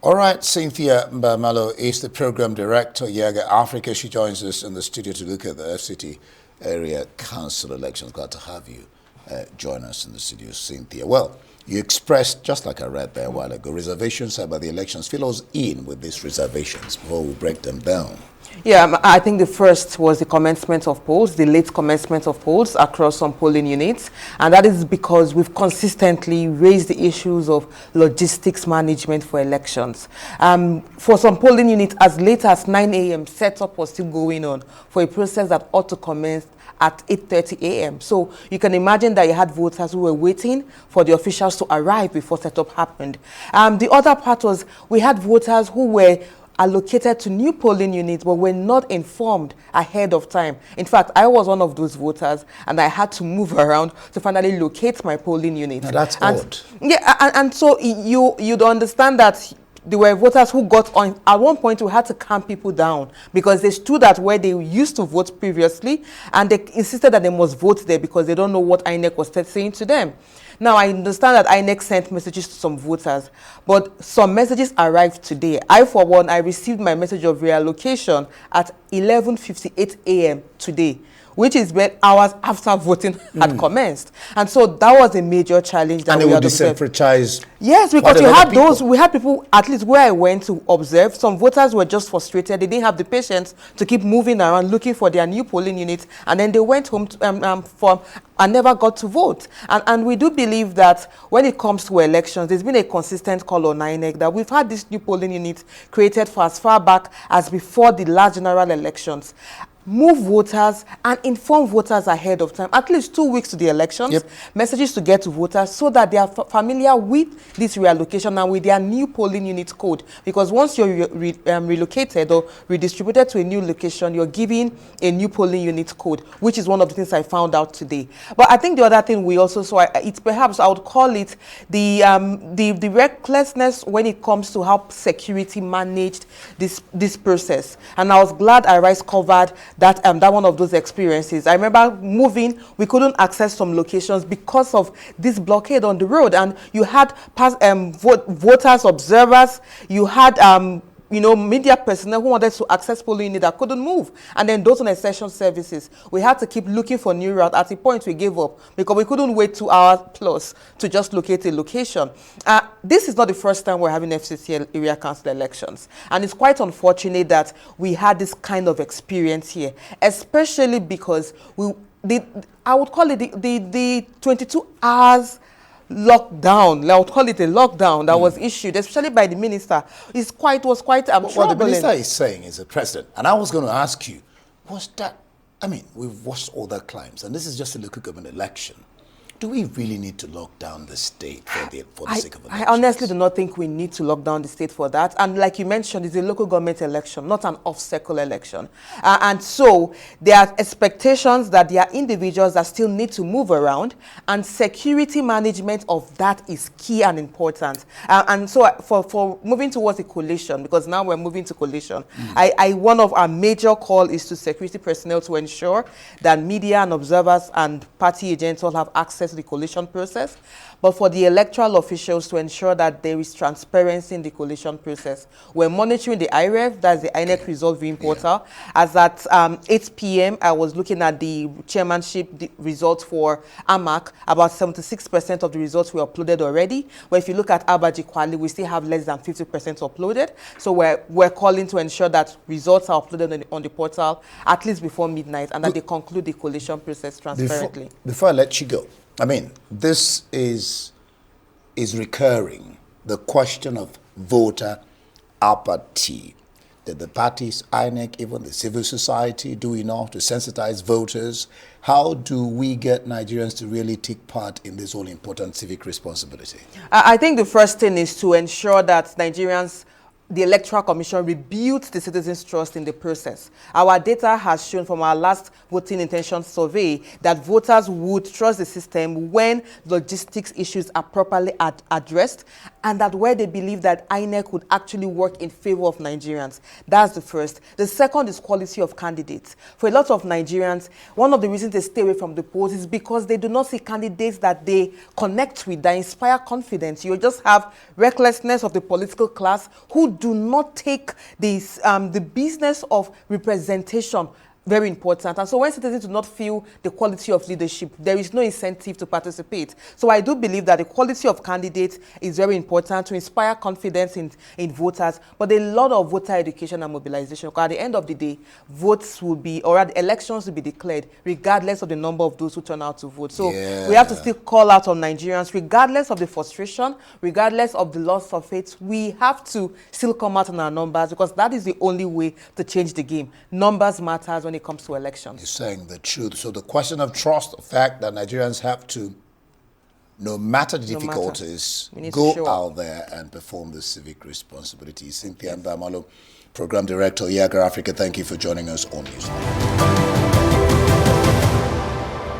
All right, Cynthia Mbamalu is the program director, Yiaga Africa. She joins us in the studio to look at the FCT area council elections. Glad to have you join us in the studio, Cynthia. Well, you expressed, just like I read there a while ago, reservations about the elections. Fill us in with these reservations before we break them down. Yeah, I think the first was the commencement of polls, the late commencement of polls across some polling units. And that is because we've consistently raised the issues of logistics management for elections. For some polling units, as late as 9 a.m., setup was still going on for a process that ought to commence at 8:30 a.m. So you can imagine that you had voters who were waiting for the officials to arrive before setup happened. The other part was we had voters who were allocated to new polling units but were not informed ahead of time. In fact, I was one of those voters and I had to move around to finally locate my polling unit. Now that's odd. Yeah, and so you'd understand that there were voters who got on. At one point, we had to calm people down because they stood at where they used to vote previously and they insisted that they must vote there because they don't know what INEC was saying to them. Now, I understand that INEC sent messages to some voters, but some messages arrived today. I, for one, I received my message of reallocation at 11:58 a.m. today, which is hours after voting had commenced. And so that was a major challenge that and we it had would disenfranchise. Yes, because we had people, at least where I went to observe, some voters were just frustrated. They didn't have the patience to keep moving around looking for their new polling units, and then they went home and never got to vote. And we do believe that when it comes to elections, there's been a consistent call on INEC that we've had this new polling unit created for as far back as before the last general elections. Move voters and inform voters ahead of time, at least 2 weeks to the elections, messages to get to voters so that they are familiar with this reallocation and with their new polling unit code. Because once you're relocated or redistributed to a new location, you're given a new polling unit code, which is one of the things I found out today. But I think the other thing we also saw, it's perhaps I would call it the recklessness when it comes to how security managed this process. And I was glad IRISE covered that one of those experiences. I remember moving, we couldn't access some locations because of this blockade on the road, and you had voters, observers, you had media personnel who wanted to access polling unit that couldn't move, and then those on essential services. We had to keep looking for new route. At a point, we gave up because we couldn't wait 2 hours plus to just locate a location. This is not the first time we're having FCT area council elections, and it's quite unfortunate that we had this kind of experience here, especially because I would call it the 22 hours lockdown. I would call it a lockdown that was issued, especially by the minister. Was quite troubling. What the minister is saying is the president. And I was going to ask you, was that, I mean, we've watched all the climbs, and this is just a local government election. Do we really need to lock down the state for the sake of elections? I honestly do not think we need to lock down the state for that. And like you mentioned, it's a local government election, not an off-cycle election. And so there are expectations that there are individuals that still need to move around, and security management of that is key and important. And so for moving towards a coalition, because now we're moving to coalition, one of our major call is to security personnel to ensure that media and observers and party agents all have access to the coalition process, but for the electoral officials to ensure that there is transparency in the coalition process. We're monitoring the IREV, that's the INEC result viewing portal. As at 8 p.m., I was looking at the chairmanship results for AMAC. About 76% of the results were uploaded already. But if you look at Abaji Kwali, we still have less than 50% uploaded. So we're calling to ensure that results are uploaded on the portal at least before midnight, and that they conclude the coalition process transparently. Before I let you go, I mean, this is recurring, the question of voter apathy. That the parties, INEC, even the civil society, do enough to sensitize voters? How do we get Nigerians to really take part in this all-important civic responsibility? I think the first thing is to ensure that Nigerians the Electoral Commission rebuilt the citizens' trust in the process. Our data has shown from our last voting intention survey that voters would trust the system when logistics issues are properly addressed, and that where they believe that INEC would actually work in favor of Nigerians. That's the first. The second is quality of candidates. For a lot of Nigerians, one of the reasons they stay away from the polls is because they do not see candidates that they connect with, that inspire confidence. You just have recklessness of the political class who do not take this, the business of representation very important. And so when citizens do not feel the quality of leadership, there is no incentive to participate. So I do believe that the quality of candidates is very important to inspire confidence in voters, but a lot of voter education and mobilization. Because at the end of the day, votes will be, or elections will be declared regardless of the number of those who turn out to vote. So we have to still call out on Nigerians, regardless of the frustration, regardless of the loss of faith, we have to still come out on our numbers, because that is the only way to change the game. Numbers matters when it comes to elections. You're saying the truth. So the question of trust, the fact that Nigerians have to, no matter the difficulties, go out there and perform the civic responsibility. Cynthia Mbamalu, Program Director, Yiaga Africa, thank you for joining us on News.